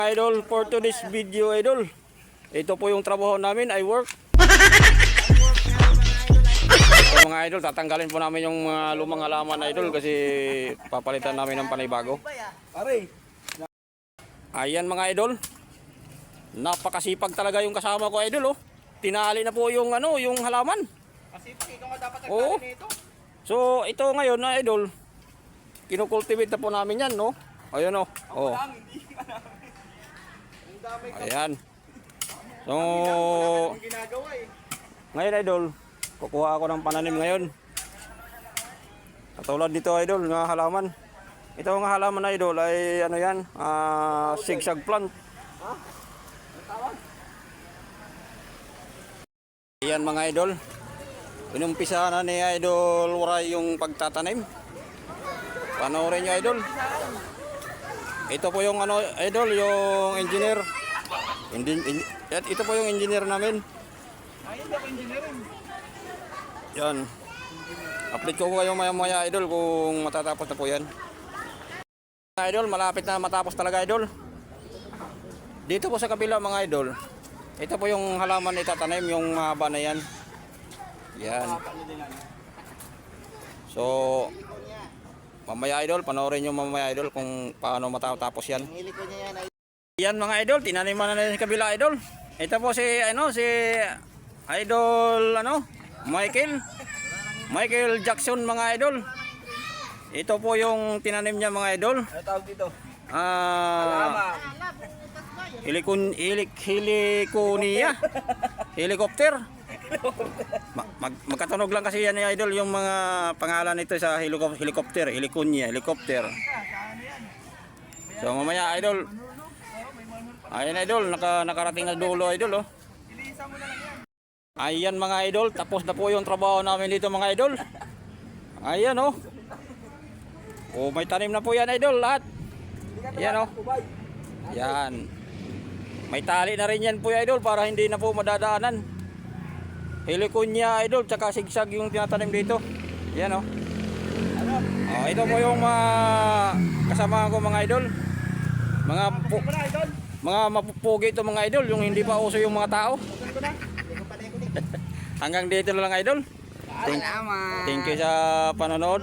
Idol, for today's video idol, ito po yung trabaho namin, I work. So, mga idol, tatanggalin po namin yung mga lumang halaman idol kasi papalitan namin ng panibago. Ayan mga idol, napakasipag talaga yung kasama ko idol, oh. Tinali na po yung yung halaman. Masipag, ikaw nga dapat Oo. nagtali nito. So ito ngayon na idol, kinukultivate na po namin yan, no. Ayun, oh. Oh. Ayan. So Ang ginagawa eh. ngayon idol, kukuha ako ng pananim ngayon. Katulad dito idol, nga halaman. Ito nga halaman idol ay ano yan, zigzag plant. Ayan mga idol, inumpisa na ni Idol Waray yung pagtatanim. Panoorin nyo idol. Ito po yung idol, yung engineer. Ito po yung engineer namin. Ay, hindi ako engineering. Yan. Update ko kayo maya idol kung matatapos na po yan. Idol, malapit na matapos talaga idol. Dito po sa kabila mga idol, ito po yung halaman na itatanim, yung mahaba na yan. Yan. So, mamaya idol, panoorin nyo mamaya idol kung paano matatapos yan. Yan mga idol, tinaniman na sa kabila idol. Ito po si Idol Michael Jackson mga idol. Ito po yung tinanim niya mga idol. Ano tawag dito? Helikonia. Helicopter. Magkatunog lang kasi yan idol yung mga pangalan nito sa helicopter, Helikonia, helicopter. So mamaya idol. Ayan idol, nakarating na dulo idol, oh. Ayan mga idol, tapos na po yung trabaho namin dito mga idol. Ayan, oh. Oh, may tanim na po yan idol lahat. Ayan, oh. Yan. May tali na rin yan po idol para hindi na po madadaanan. Helikonia idol, tsaka sigsag yung tinatanim dito. Ayan, oh. Oh, ito po yung kasama ko mga idol. Mga mapupugi ito mga idol, yung hindi pa uso yung mga tao. Hanggang dito na lang idol. Thank you sa panonood.